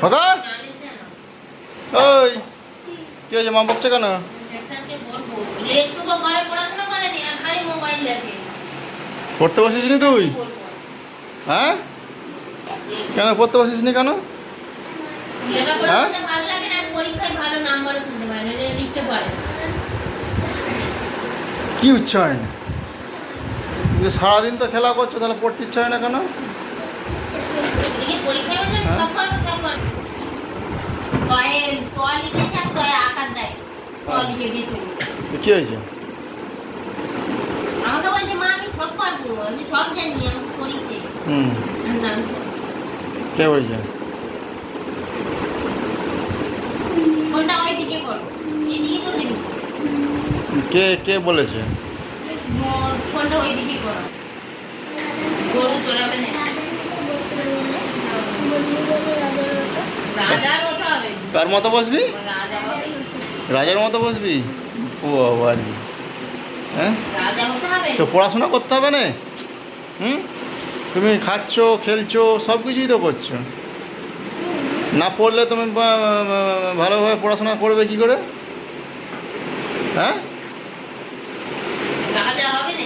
খোকা ওই কি হয়েছে, মা বকছে কেন? পড়তে বসিস নি তুই? হ্যাঁ, কেন পড়তে বসিস নি কেন? হ্যাঁ, কি ইচ্ছা হয় না? সারাদিন তো খেলা করছো, তাহলে পড়তে ইচ্ছা হয় না কেন? কি হয়েছে? আমাকে বলছে মা আমি সব পারবো, আমি সব জানি, আমাকে পড়িয়েছে। কে বলছে? ফোনটা ওইদিকে করো, এদিকে করে দিবি। কে কে বলেছে? ফোনটা ওইদিকে করো, গরু চড়াবে না। রাজার মতো হবে। কার মতো বসবি? রাজা হবে, রাজার মতো বসবি? ও বাবা, হ্যাঁ রাজা হতে হবে। তো পড়াশোনা করতে হবে না? তুমি খাচ্ছ, খেলছো, সব কিছুই তো করছো। না পড়লে তুমি ভালোভাবে পড়াশোনা করবে কি করে? হ্যাঁ, রাজা হবে না।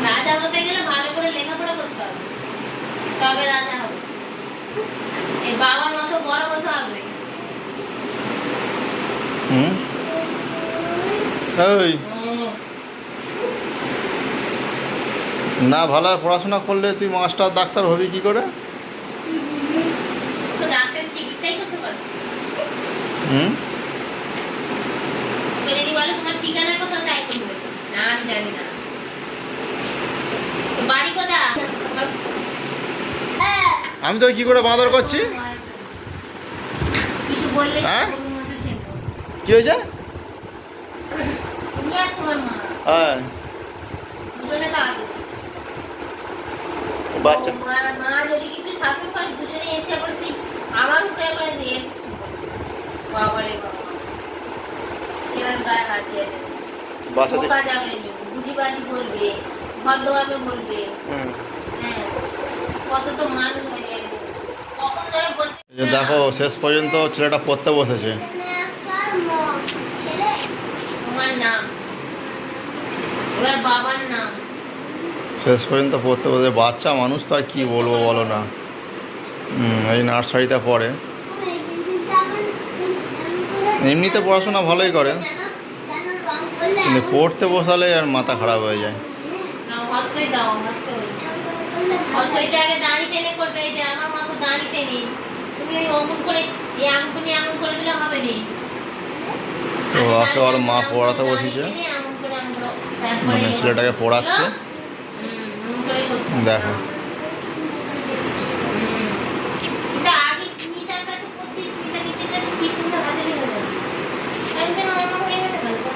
রাজা হতে গেলে ভালো করে লেখাপড়া করতে হবে, তবে রাজা হবে। এই বাবার মতো বড় হতে হবে। ওই না ভালো পড়াশোনা করলে তুই মাস্টার ডাক্তার হবি কি করে? তো ডাক্তার চিকিৎসাই করতে পারবে। ওকে যদি বলে তোমার ঠিকানা কোথায়, তাই করবে। না আমি জানি না। বাড়ি কোথায়? আমি তো কি করে বাঁদর করছি? কিছু বললে হ্যাঁ? গরুর মতো ছেলে। কি হয়েছে? তুমি আর তোমার মা হ্যাঁ, দুজনে তো আগে। বাচ্চা মা যদি একটু শাসন করে, দুজনে এসে আবার সেই আমার উপরে একবার দিয়ে বাবারে বাবা, সেরার গায়ে হাত দিয়ে দেবে। বাচ্চা বোকা যাবে নি, বুঝিবাজি বলবে, ভদ্রভাবে বলবে। হ্যাঁ, কত তো মানুষ হয়ে গেছে। কখন ধরে বলতে এই যে দেখো শেষ পর্যন্ত ছেলেটা পড়তে বসেছে। তোমার নাম, এবার বাবার নাম। শেষ পর্যন্ত পড়তে বসে, বাচ্চা মানুষ তো আর কি বলবো বলো না। এই নার্সারিতে পড়ে, এমনিতে পড়াশোনা ভালোই করে, কিন্তু পড়তে বসালে আর মাথা খারাপ হয়ে যায়। হস্যই দাও, হস্যই। হস্যইটা আগে দাঁড়ি টেনে করবে, এই যে আমার মতো দাঁড়ি টেনে। তুমি ওই অমন করে, এই আঙ্গুনি এমন করে দিলে হবে নি। তো ওকে ওর মা পড়াতে বসেছে, মানে ছেলেটাকে পড়াচ্ছে। দেখো কিন্তু আগে নিতার কাছে করতে, নিতা নিচের কাছে কি সুন্দর হাতে লেগে যাবে। আমি কেন আমার হয়ে গেছে বলতো?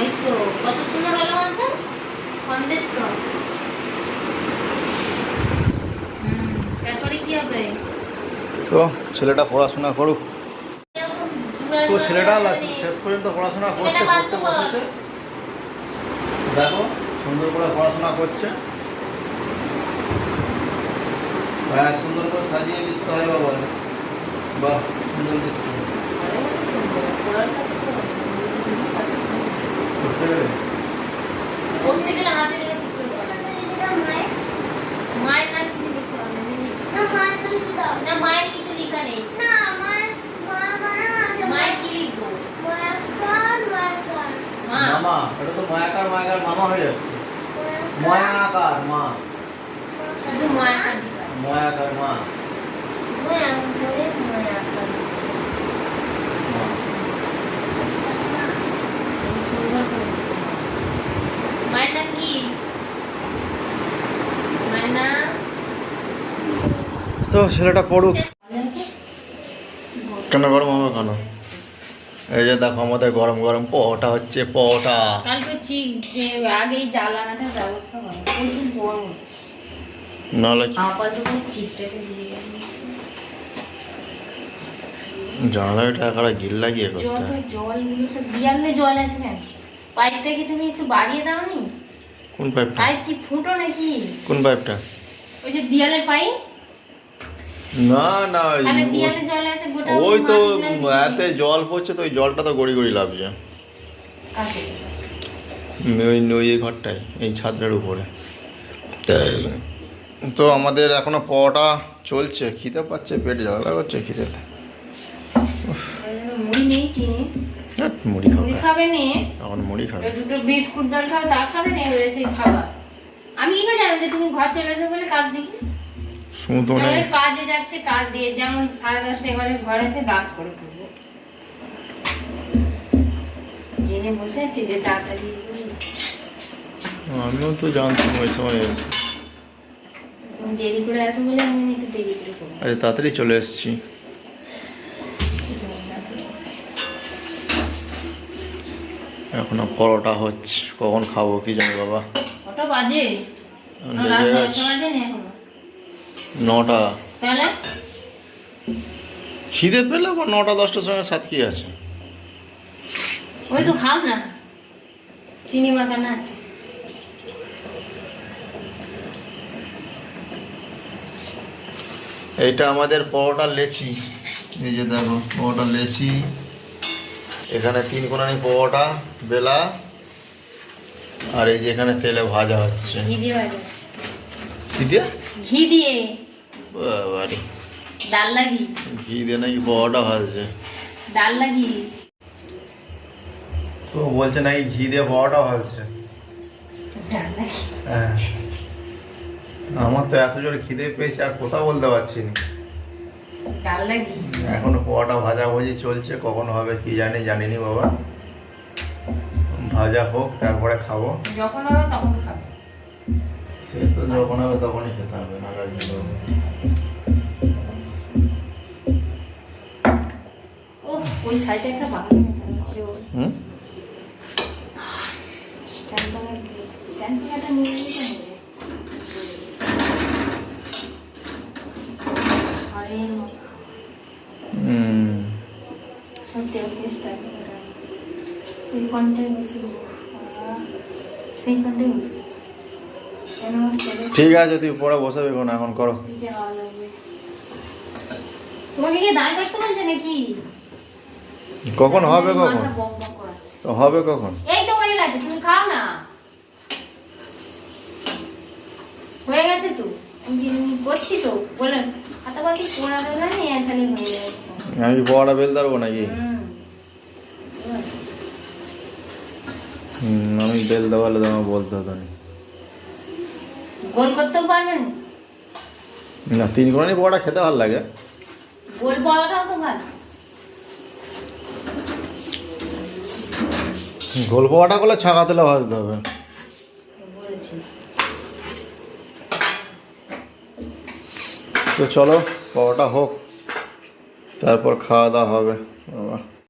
এই তো কত সুন্দর হলো বলতো, কমপ্লিট তো। তারপরে কি হবে? তো ছেলেটা পড়াশোনা করুক। এরকম তো ছেলেটা শেষ পর্যন্ত পড়াশোনা করছে, পড়তে বসেছে। দেখো সুন্দর করে পড়াশোনা করছে। হ্যাঁ, সুন্দর করে সাজিয়ে লিখতে হয় বাবা। বাহ, সুন্দর লিখছে। পড়তে গেলে হাতে লেগে ঠিক করে পড়া। মায়ের নাম কিছু লিখতে হবে না, মায়ের কিছু লেখা নেই। মায়ের কি লিখবো? মা, মামা, এটা তো মায়াকার মায়াকার মামা হয়ে যাচ্ছে। মায়াকার মা, শুধু মায়াকার লিখা। মায়াকার মা। মায়াকার, মায়াকার। সুন্দর করে লিখতে হবে। মায়ের নাম কি? মায়ের নাম তো ছেলেটা পড়ুক। কেন গরম হবে কেন? এই যে দেখো আমাদের গরম গরম পরোটা হচ্ছে, পরোটা। কালকে যে আগেই জ্বালানাটার ব্যবস্থা করো, প্রচুর গরম। নাহলে আপাতত চিপটাকে দিয়ে গেল। জানালাটা একেবারে গিল লাগিয়ে করতে হয়। জলগুলো সব দিয়ালে জল আছে কেন? পাইপটা কি তুমি একটু বাড়িয়ে দাওনি? কোন পাইপটা? পাইপ কি ফুটো নাকি? কোন পাইপটা? ওই যে দেয়ালের পাইপ, না না, তাহলে দেয়ালে জল আছে গোটা। ওই তো এতে জল পড়ছে তো ওই জলটা তো গড়ি গড়ি লাগছে। ওই ওই ঘরটায়, এই ছাদের উপরে। তো আমাদের এখনো পড়াটা চলছে, খিদে পাচ্ছে, পেট জ্বালা করছে খিদেতে। মুড়ি নেই কিনে? মুড়ি মুড়ি খাবে খাবে নে, এখন, মুড়ি খাবে। দুটো বিস্কুট জল খাবে, তা খাবে না, হয়েছে খাবার। আমি কি করে জানো যে তুমি ঘর চলে এসো বলে কাজ দেখি? শুধু নেই, কাজে যাচ্ছে, কাজ দিয়ে যেমন 10:30 এবারে ঘরে এসে দাঁত করে পড়বো, জেনে বসে আছে যে তাড়াতাড়ি। আমিও তো জানতাম ওই সময়। তুমি দেরি করে আসো বলে আমি একটু দেরি করে করবো। আরে তাড়াতাড়ি চলে এসেছি। এখনো পরোটা হচ্ছে, কখন খাবো কি জানি বাবা। কটা বাজে? রাত 10টা বাজে না এখনো? 9টা। তাহলে খিদে পেলে আবার 9টা 10টার সঙ্গে সাথ কি আছে? ওই তো খাও না, চিনি মাখানো আছে। এইটা আমাদের পরোটা লেচি, এই যে দেখো পরোটা লেচি। এখানে 3 কোণানি পরোটা বেলা, আর এই যে এখানে তেলে ভাজা হচ্ছে। ঘি দিয়ে ভাজা হচ্ছে। কি দিয়ে? ঘি দিয়ে। বাবারে, ডালনা ঘি। ঘি দিয়ে নাকি পরোটা ভাজছে? ডালনা ঘি। তো বলছে নাকি ঘি দিয়ে পরোটা ভাজছে। ডালনা ঘি। হ্যাঁ, আমার তো এত জোরে খিদে পেয়েছে আর কথা বলতে পারছি না। ডালনা ঘি। এখনো পরোটা ভাজাভুজি চলছে, কখন হবে কি জানিনি বাবা। ভাজা হোক তারপরে খাবো। যখন হবে তখন খাবে। সে তো যখন হবে তখনই খেতে হবে, না আর কি করবো। ওই সাইডে একটা বাগান আছে। হুম, স্ট্যান্ড বাগানটা নিয়ে নিতে হবে। ঝড়ের মতো। সত্যি ওকে স্ট্যান্ড বাগান। এই কোনটাই বসে সেই কোনটাই বসে। কেন ঠিক আছে, তুই পরে বসাবি কোন, এখন করো। তোমাকে কি দাঁড় করতে বলছে নাকি? কখন হবে? কখন মাথা বক বক করাচ্ছে। তো হবে কখন? এই তো হয়ে গেছে, তুমি খাও না। হয়ে গেছে তো, আমি করছি তো বলে হাতে বাকি পোড়া বেলা নেই, এখানে হয়ে যাচ্ছে। আমি পরোটা বেলতে পারবো নাকি? আমি বেলতে পারলে তো আমার বলতে হতো না। গোল করতেও পারবেন না, 3 কোণানি পরোটা খেতে ভালো লাগে। গোল পরোটাও তো ভালো। গোল পরোটা করলে ছাকা তেলে ভাজতে হবে। বলেছি তো চলো পরোটা হোক, তারপর খাওয়া দাওয়া হবে বাবা।